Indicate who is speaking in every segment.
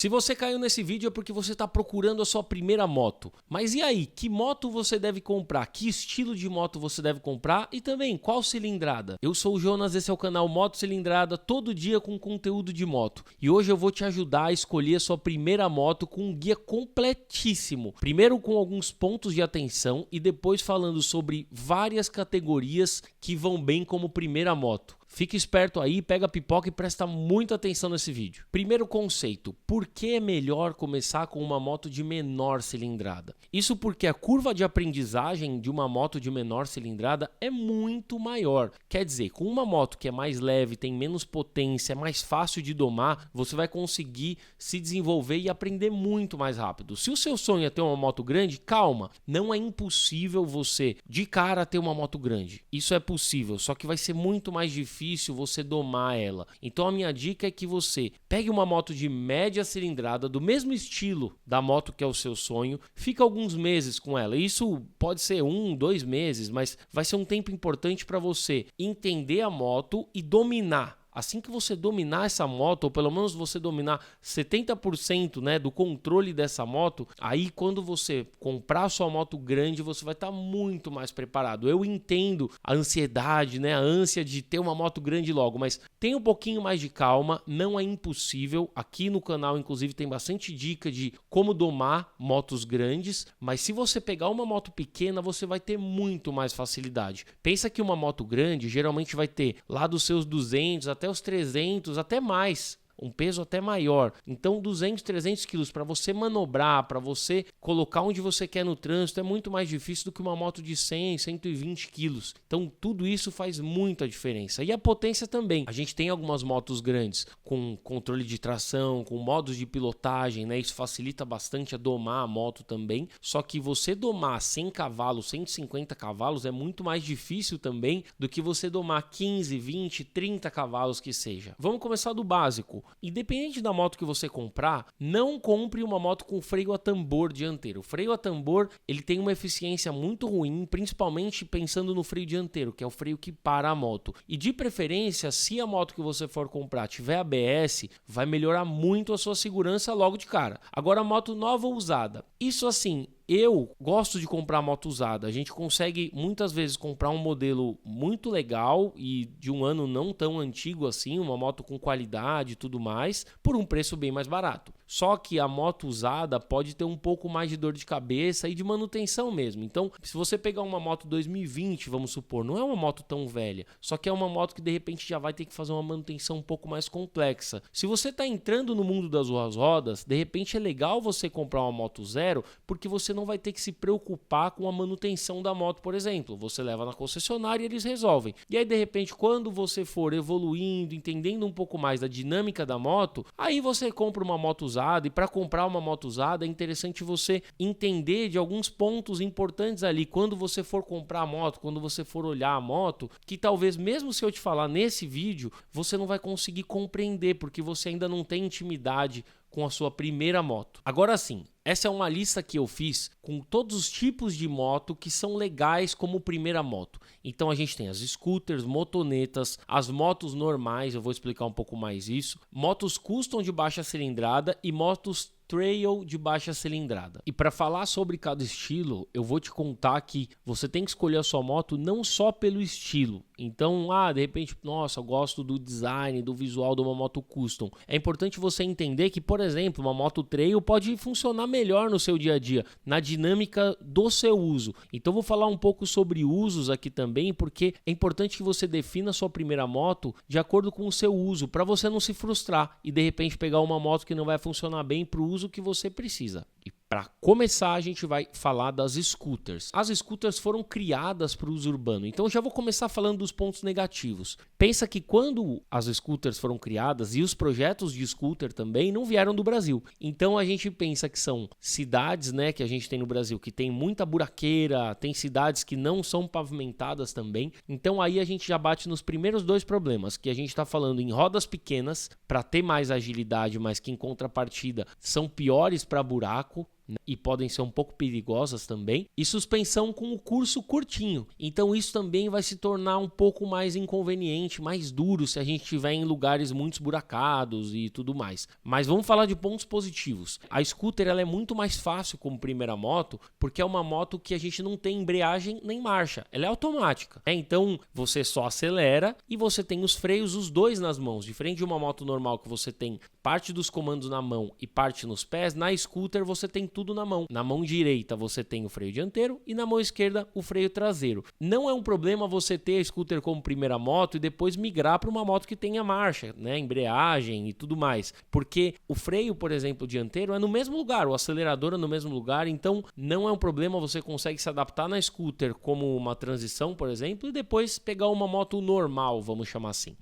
Speaker 1: Se você caiu nesse vídeo é porque você está procurando a sua primeira moto. Mas e aí, que moto você deve comprar? Que estilo de moto você deve comprar? E também, qual cilindrada? Eu sou o Jonas, esse é o canal Moto Cilindrada, todo dia com conteúdo de moto. E hoje eu vou te ajudar a escolher a sua primeira moto com um guia completíssimo. Primeiro com alguns pontos de atenção e depois falando sobre várias categorias que vão bem como primeira moto. Fique esperto aí, pega a pipoca e presta muita atenção nesse vídeo. Primeiro conceito, por que é melhor começar com uma moto de menor cilindrada? Isso porque a curva de aprendizagem de uma moto de menor cilindrada é muito maior. Quer dizer, com uma moto que é mais leve, tem menos potência, é mais fácil de domar, você vai conseguir se desenvolver e aprender muito mais rápido. Se o seu sonho é ter uma moto grande, calma, não é impossível você de cara ter uma moto grande. Isso é possível, só que vai ser muito mais difícil você domar ela. Então a minha dica é que você pegue uma moto de média cilindrada do mesmo estilo da moto que é o seu sonho, fica alguns meses com ela. Isso pode ser 1, 2 meses, mas vai ser um tempo importante para você entender a moto e dominar. Assim que você dominar essa moto, ou pelo menos você dominar 70%, do controle dessa moto, aí quando você comprar a sua moto grande, você vai estar muito mais preparado. Eu entendo a ansiedade, a ânsia de ter uma moto grande logo, mas tenha um pouquinho mais de calma, não é impossível. Aqui no canal, inclusive, tem bastante dica de como domar motos grandes, mas se você pegar uma moto pequena, você vai ter muito mais facilidade. Pensa que uma moto grande geralmente vai ter lá dos seus 200 até os 300, até mais. Um peso até maior. Então 200, 300 quilos para você manobrar, para você colocar onde você quer no trânsito é muito mais difícil do que uma moto de 100, 120 quilos. Então tudo isso faz muita diferença. E a potência também. A gente tem algumas motos grandes com controle de tração, com modos de pilotagem, Isso facilita bastante a domar a moto também. Só que você domar 100 cavalos, 150 cavalos é muito mais difícil também do que você domar 15, 20, 30 cavalos que seja. Vamos começar do básico. Independente da moto que você comprar, não compre uma moto com freio a tambor dianteiro. O freio a tambor ele tem uma eficiência muito ruim, principalmente pensando no freio dianteiro, que é o freio que para a moto. E de preferência, se a moto que você for comprar tiver ABS, vai melhorar muito a sua segurança logo de cara. Agora, moto nova ou usada. Isso assim, eu gosto de comprar moto usada. A gente consegue muitas vezes comprar um modelo muito legal e de um ano não tão antigo assim, uma moto com qualidade e tudo mais, por um preço bem mais barato. Só que a moto usada pode ter um pouco mais de dor de cabeça e de manutenção mesmo. Então, se você pegar uma moto 2020, vamos supor, não é uma moto tão velha, só que é uma moto que de repente já vai ter que fazer uma manutenção um pouco mais complexa. Se você está entrando no mundo das rodas, de repente é legal você comprar uma moto zero, porque você não vai ter que se preocupar com a manutenção da moto, por exemplo. Você leva na concessionária e eles resolvem. E aí, de repente, quando você for evoluindo, entendendo um pouco mais da dinâmica da moto, aí você compra uma moto usada. E para comprar uma moto usada, é interessante você entender de alguns pontos importantes ali. Quando você for comprar a moto, quando você for olhar a moto, que talvez mesmo se eu te falar nesse vídeo, você não vai conseguir compreender, porque você ainda não tem intimidade com a sua primeira moto. Agora sim, essa é uma lista que eu fiz com todos os tipos de moto que são legais como primeira moto. Então a gente tem as scooters, motonetas, as motos normais, eu vou explicar um pouco mais isso, motos custom de baixa cilindrada e motos trail de baixa cilindrada. E para falar sobre cada estilo, eu vou te contar que você tem que escolher a sua moto não só pelo estilo. Então, de repente, nossa, eu gosto do design, do visual de uma moto custom. É importante você entender que, por exemplo, uma moto trail pode funcionar melhor no seu dia a dia, na dinâmica do seu uso. Então, vou falar um pouco sobre usos aqui também, porque é importante que você defina a sua primeira moto de acordo com o seu uso, para você não se frustrar e, de repente, pegar uma moto que não vai funcionar bem para o uso que você precisa. E para começar, a gente vai falar das scooters. As scooters foram criadas para o uso urbano, então já vou começar falando dos pontos negativos. Pensa que quando as scooters foram criadas e os projetos de scooter também não vieram do Brasil. Então a gente pensa que são cidades, que a gente tem no Brasil, que tem muita buraqueira, tem cidades que não são pavimentadas também. Então aí a gente já bate nos primeiros dois problemas, que a gente está falando em rodas pequenas para ter mais agilidade, mas que em contrapartida são piores para buraco. né, e podem ser um pouco perigosas também, e suspensão com o curso curtinho. Então isso também vai se tornar um pouco mais inconveniente, mais duro se a gente estiver em lugares muito esburacados e tudo mais. Mas vamos falar de pontos positivos. A scooter ela é muito mais fácil como primeira moto, porque é uma moto que a gente não tem embreagem nem marcha, ela é automática, né? Então você só acelera e você tem os freios, os dois nas mãos. Diferente de uma moto normal que você tem parte dos comandos na mão e parte nos pés, na scooter você tem tudo na mão. Na mão direita você tem o freio dianteiro e na mão esquerda o freio traseiro. Não é um problema você ter a scooter como primeira moto e depois migrar para uma moto que tenha marcha, né, embreagem e tudo mais, porque o freio, por exemplo, dianteiro é no mesmo lugar, o acelerador é no mesmo lugar, então não é um problema, você consegue se adaptar na scooter como uma transição, por exemplo, e depois pegar uma moto normal, vamos chamar assim.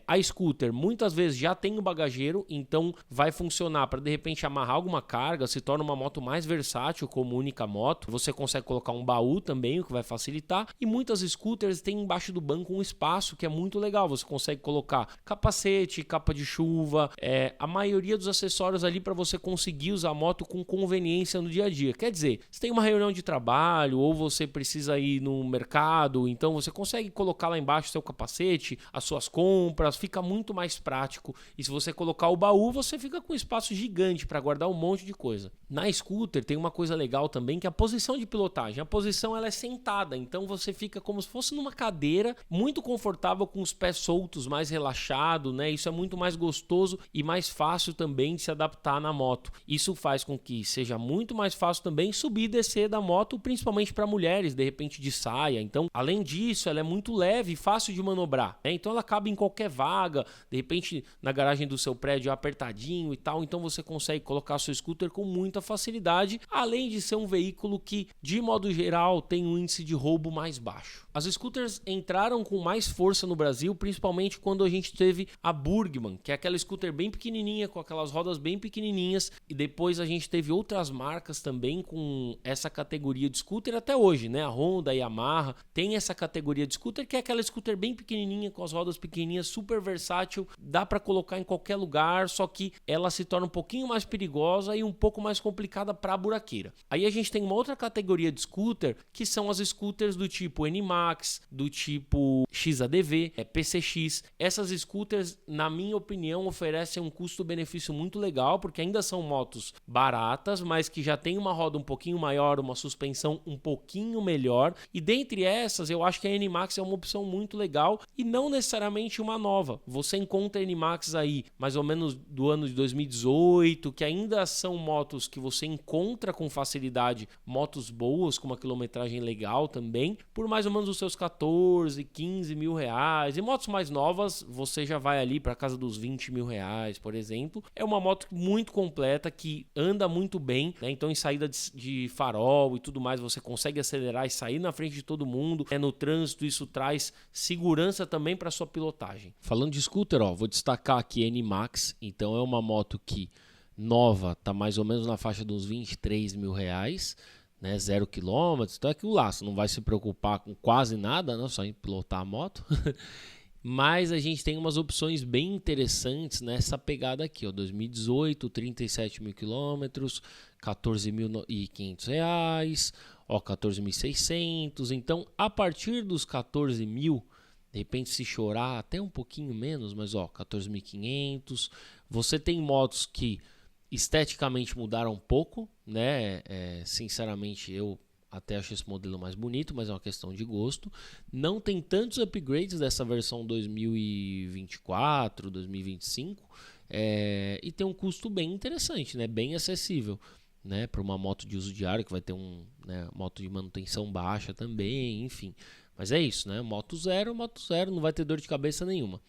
Speaker 1: A scooter muitas vezes já tem o bagageiro, então vai funcionar para de repente amarrar alguma carga, se torna uma moto mais versátil como única moto. Você consegue colocar um baú também, o que vai facilitar, e muitas scooters têm embaixo do banco um espaço que é muito legal, você consegue colocar capacete, capa de chuva, a maioria dos acessórios ali para você conseguir usar a moto com conveniência no dia a dia. Quer dizer, você tem uma reunião de trabalho ou você precisa ir no mercado, então você consegue colocar lá embaixo seu capacete, as suas compras, fica muito mais prático. E se você colocar o baú, você fica com um espaço gigante para guardar um monte de coisa. Na scooter tem uma coisa legal também, que é a posição de pilotagem. A posição ela é sentada, então você fica como se fosse numa cadeira, muito confortável, com os pés soltos, mais relaxado, né? Isso é muito mais gostoso e mais fácil também de se adaptar na moto. Isso faz com que seja muito mais fácil também subir e descer da moto, principalmente para mulheres, de repente de saia. Então, além disso, ela é muito leve e fácil de manobrar, né? Então ela cabe em qualquer vaga, de repente na garagem do seu prédio apertadinho e tal, então você consegue colocar seu scooter com muita facilidade, além de ser um veículo que, de modo geral, tem um índice de roubo mais baixo. As scooters entraram com mais força no Brasil, principalmente quando a gente teve a Burgman, que é aquela scooter bem pequenininha, com aquelas rodas bem pequenininhas, e depois a gente teve outras marcas também com essa categoria de scooter até hoje, né? A Honda, a Yamaha, tem essa categoria de scooter, que é aquela scooter bem pequenininha, com as rodas pequenininhas, super versátil, dá para colocar em qualquer lugar, só que ela se torna um pouquinho mais perigosa e um pouco mais complicada para a buraqueira. Aí a gente tem uma outra categoria de scooter, que são as scooters do tipo NMAX, do tipo XADV, PCX. Essas scooters, na minha opinião, oferecem um custo-benefício muito legal, porque ainda são motos baratas, mas que já tem uma roda um pouquinho maior, uma suspensão um pouquinho melhor, e dentre essas eu acho que a NMAX é uma opção muito legal e não necessariamente uma nova. Você encontra NMAX aí mais ou menos do ano de 2018, que ainda são motos que você encontra com facilidade, motos boas com uma quilometragem legal também, por mais ou menos os seus 14, 15 mil reais. E motos mais novas você já vai ali para casa dos 20 mil reais, por exemplo. É uma moto muito completa, que anda muito bem, né? Então em saída de farol e tudo mais você consegue acelerar e sair na frente de todo mundo. No trânsito isso traz segurança também para sua pilotagem. Falando de scooter, vou destacar aqui a NMAX. Então é uma moto que nova, tá mais ou menos na faixa dos 23 mil reais, né? 0 km, então é aquilo lá, você não vai se preocupar com quase nada, né? Só em pilotar a moto. Mas a gente tem umas opções bem interessantes nessa pegada aqui, 2018, 37 mil quilômetros, 14.500 reais, 14.600. Então, a partir dos 14 mil, de repente, se chorar até um pouquinho menos, mas 14.500. Você tem motos que esteticamente mudaram um pouco, né? Sinceramente, eu até acho esse modelo mais bonito, mas é uma questão de gosto. Não tem tantos upgrades dessa versão 2024, 2025, e tem um custo bem interessante, né? Bem acessível, né? Para uma moto de uso diário, que vai ter moto de manutenção baixa também, enfim. Mas é isso, né? Moto zero, não vai ter dor de cabeça nenhuma.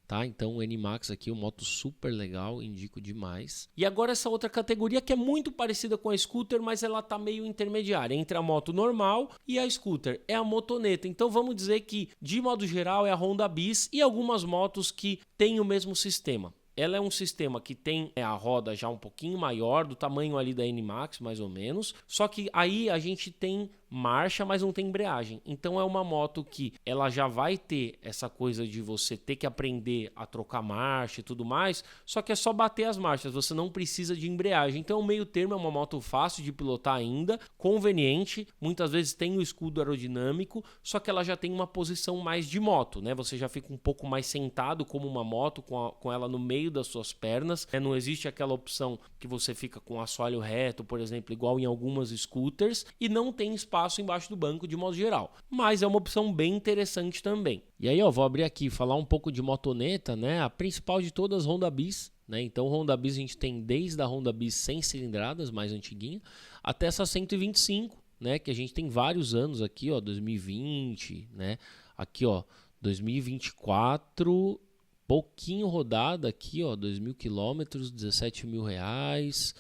Speaker 1: Tá? Então o NMAX aqui, uma moto super legal, indico demais. E agora essa outra categoria que é muito parecida com a scooter, mas ela tá meio intermediária entre a moto normal e a scooter, é a motoneta. Então vamos dizer que, de modo geral, é a Honda Bis e algumas motos que têm o mesmo sistema. Ela é um sistema que tem a roda já um pouquinho maior, do tamanho ali da NMAX, mais ou menos. Só que aí a gente tem marcha, mas não tem embreagem. Então é uma moto que ela já vai ter essa coisa de você ter que aprender a trocar marcha e tudo mais, só que é só bater as marchas, você não precisa de embreagem. Então o meio termo é uma moto fácil de pilotar ainda, conveniente, muitas vezes tem o escudo aerodinâmico, só que ela já tem uma posição mais de moto, né? Você já fica um pouco mais sentado como uma moto, com ela no meio das suas pernas, né? Não existe aquela opção que você fica com o assoalho reto, por exemplo, igual em algumas scooters, e não tem espaço embaixo do banco de modo geral. Mas é uma opção bem interessante também. E aí, ó, vou abrir aqui e falar um pouco de motoneta, né? A principal de todas, Honda Bis, né? Então, Honda Bis a gente tem desde a Honda Bis 100 cilindradas, mais antiguinha, até essa 125, né? Que a gente tem vários anos aqui, ó, 2020, né? Aqui, ó, 2024, pouquinho rodada aqui, ó, 2.000 quilômetros, 17 mil reais.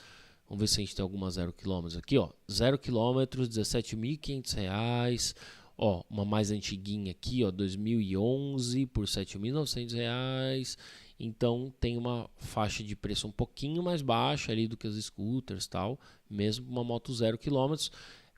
Speaker 1: Vamos ver se a gente tem alguma 0 km aqui, ó. 0 km, R$17.500. Ó, uma mais antiguinha aqui, ó, 2011 por R$7.900. Então tem uma faixa de preço um pouquinho mais baixa ali do que as scooters e tal, mesmo uma moto 0 km.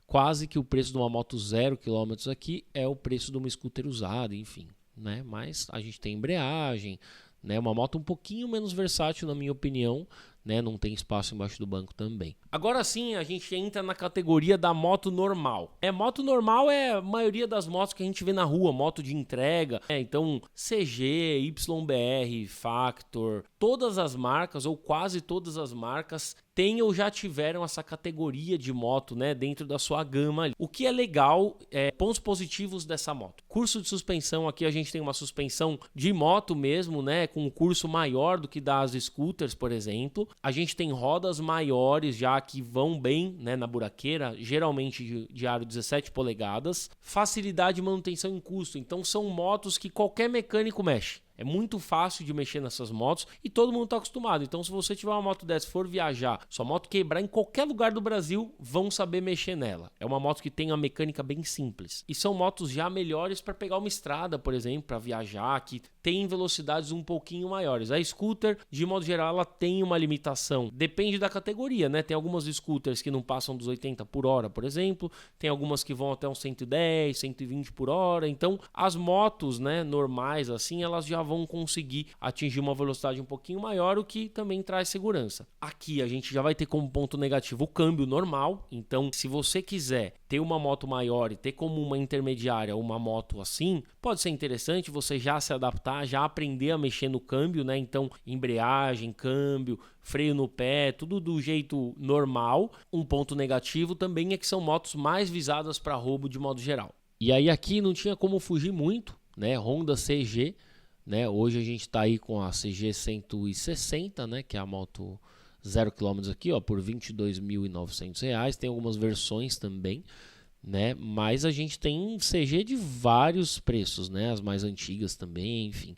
Speaker 1: Quase que o preço de uma moto 0 km aqui é o preço de uma scooter usada, enfim, né? Mas a gente tem embreagem, né? Uma moto um pouquinho menos versátil, na minha opinião, né? Não tem espaço embaixo do banco também. Agora sim, a gente entra na categoria da moto normal. Moto normal é a maioria das motos que a gente vê na rua, moto de entrega, né? Então, CG, YBR, Factor, todas as marcas ou quase todas as marcas têm ou já tiveram essa categoria de moto, né, dentro da sua gama. O que é legal, pontos positivos dessa moto. Curso de suspensão, aqui a gente tem uma suspensão de moto mesmo, né, com um curso maior do que das scooters, por exemplo. A gente tem rodas maiores já que vão bem, né, na buraqueira, geralmente de aro 17 polegadas. Facilidade de manutenção em custo, então são motos que qualquer mecânico mexe. É muito fácil de mexer nessas motos e todo mundo está acostumado. Então, se você tiver uma moto dessa, for viajar, sua moto quebrar em qualquer lugar do Brasil, vão saber mexer nela. É uma moto que tem uma mecânica bem simples. E são motos já melhores para pegar uma estrada, por exemplo, para viajar, que tem velocidades um pouquinho maiores. A scooter, de modo geral, ela tem uma limitação. Depende da categoria, né? Tem algumas scooters que não passam dos 80 por hora, por exemplo. Tem algumas que vão até uns 110, 120 por hora. Então, as motos, né, normais, assim, elas já vão conseguir atingir uma velocidade um pouquinho maior, o que também traz segurança. Aqui a gente já vai ter como ponto negativo o câmbio normal, então se você quiser ter uma moto maior e ter como uma intermediária uma moto assim, pode ser interessante você já se adaptar, já aprender a mexer no câmbio, né? Então embreagem, câmbio, freio no pé, tudo do jeito normal. Um ponto negativo também é que são motos mais visadas para roubo de modo geral. E aí aqui não tinha como fugir muito, né? Honda CG, né? Hoje a gente está aí com a CG 160, né? Que é a moto 0 km aqui, ó, por R$ 22.900. Tem algumas versões também, né? Mas a gente tem CG de vários preços, né? As mais antigas também, enfim.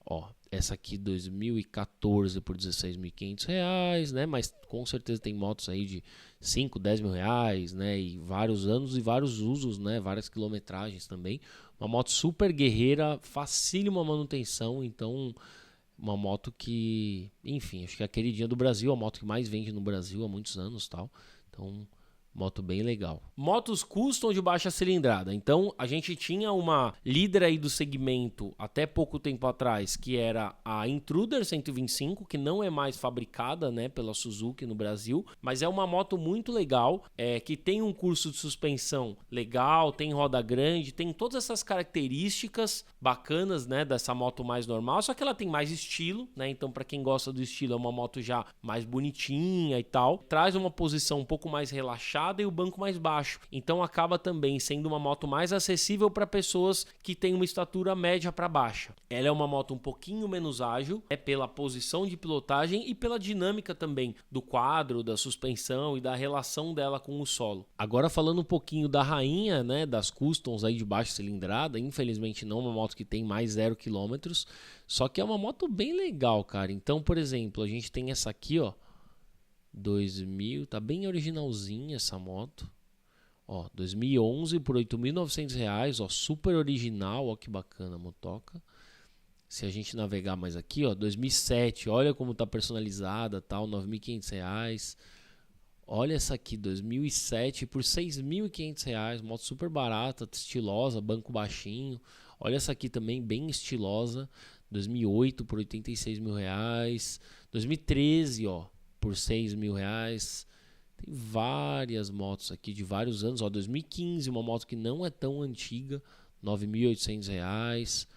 Speaker 1: Ó, essa aqui 2014 por R$ 16.500, né? Mas com certeza tem motos aí de 5, 10 mil reais, né? E vários anos e vários usos, né? Várias quilometragens também. Uma moto super guerreira, facílima manutenção, então uma moto que, enfim, acho que é a queridinha do Brasil, a moto que mais vende no Brasil há muitos anos, tal. Então, moto bem legal. Motos custom de baixa cilindrada. Então, a gente tinha uma líder aí do segmento até pouco tempo atrás, que era a Intruder 125, que não é mais fabricada, né, pela Suzuki no Brasil, mas é uma moto muito legal, que tem um curso de suspensão legal, tem roda grande, tem todas essas características bacanas, né, dessa moto mais normal, só que ela tem mais estilo, né? Então, para quem gosta do estilo, é uma moto já mais bonitinha e tal. Traz uma posição um pouco mais relaxada e o banco mais baixo. Então acaba também sendo uma moto mais acessível para pessoas que têm uma estatura média para baixa. Ela é uma moto um pouquinho menos ágil, pela posição de pilotagem e pela dinâmica também do quadro, da suspensão e da relação dela com o solo. Agora falando um pouquinho da rainha, né, das customs aí de baixa cilindrada, infelizmente não é uma moto que tem mais 0 km, só que é uma moto bem legal, cara. Então, por exemplo, a gente tem essa aqui, ó, 2000, tá bem originalzinha essa moto, ó, 2011 por R$ 8.900, ó, super original, ó, que bacana a motoca. Se a gente navegar mais aqui, ó, 2007, olha como tá personalizada, tal, R$ 9.500, Olha essa aqui, 2007 por R$ 6.500, moto super barata, estilosa, banco baixinho. Olha essa aqui também, bem estilosa, 2008 por R$ 86 mil. 2013, ó, por R$ 6 mil. Tem várias motos aqui de vários anos, ó, 2015, uma moto que não é tão antiga, R$ 9.800.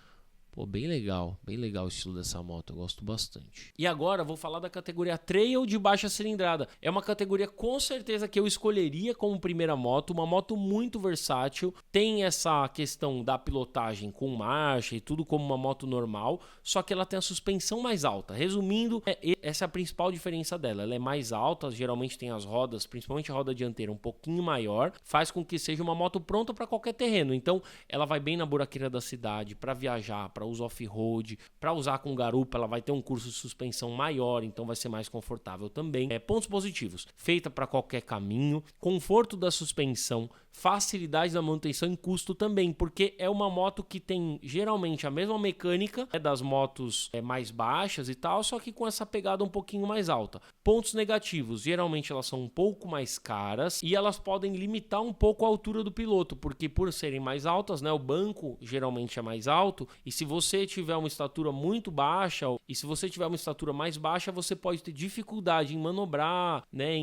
Speaker 1: Pô, bem legal o estilo dessa moto, eu gosto bastante. E agora vou falar da categoria Trail de baixa cilindrada. É uma categoria com certeza que eu escolheria como primeira moto, uma moto muito versátil, tem essa questão da pilotagem com marcha e tudo como uma moto normal, só que ela tem a suspensão mais alta. Resumindo, essa é a principal diferença dela, ela é mais alta, geralmente tem as rodas, principalmente a roda dianteira um pouquinho maior, faz com que seja uma moto pronta para qualquer terreno, então ela vai bem na buraqueira da cidade, para viajar, para uso off-road, para usar com garupa, ela vai ter um curso de suspensão maior, então vai ser mais confortável também. Pontos positivos, feita para qualquer caminho, conforto da suspensão, facilidade da manutenção e custo também, porque é uma moto que tem geralmente a mesma mecânica das motos mais baixas e tal, só que com essa pegada um pouquinho mais alta. Pontos negativos, geralmente elas são um pouco mais caras e elas podem limitar um pouco a altura do piloto, porque por serem mais altas, né, o banco geralmente é mais alto, e se você tiver uma estatura muito baixa, e se você tiver uma estatura mais baixa, você pode ter dificuldade em manobrar, né,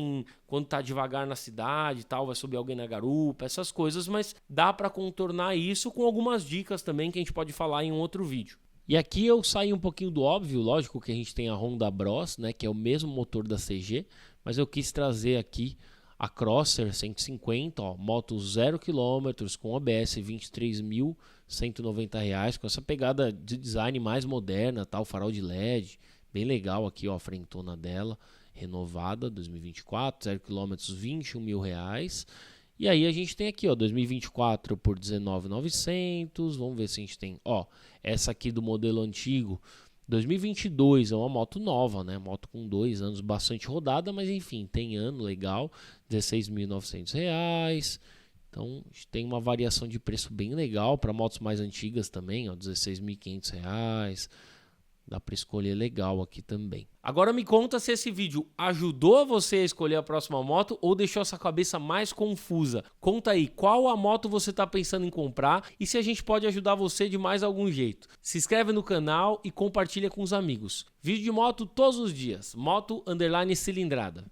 Speaker 1: quando tá devagar na cidade e tal, vai subir alguém na garupa, essas coisas, mas dá para contornar isso com algumas dicas também que a gente pode falar em um outro vídeo. E aqui eu saí um pouquinho do óbvio, lógico que a gente tem a Honda Bros, né, que é o mesmo motor da CG, mas eu quis trazer aqui a Crosser 150, ó, moto 0 km com ABS, R$ 23.190, com essa pegada de design mais moderna, tal, farol de LED, bem legal aqui, ó, a frentona dela, renovada, 2024, 0 km, R$ 21 mil. E aí a gente tem aqui, ó, 2024 por 19.900, vamos ver se a gente tem, ó, essa aqui do modelo antigo, 2022, é uma moto nova, né, moto com 2 anos, bastante rodada, mas enfim, tem ano legal, R$ 16.900, então a gente tem uma variação de preço bem legal, para motos mais antigas também, ó, R$ 16.500, dá para escolher legal aqui também. Agora me conta se esse vídeo ajudou você a escolher a próxima moto ou deixou essa cabeça mais confusa. Conta aí qual a moto você está pensando em comprar e se a gente pode ajudar você de mais algum jeito. Se inscreve no canal e compartilha com os amigos. Vídeo de moto todos os dias. Moto _cilindrada.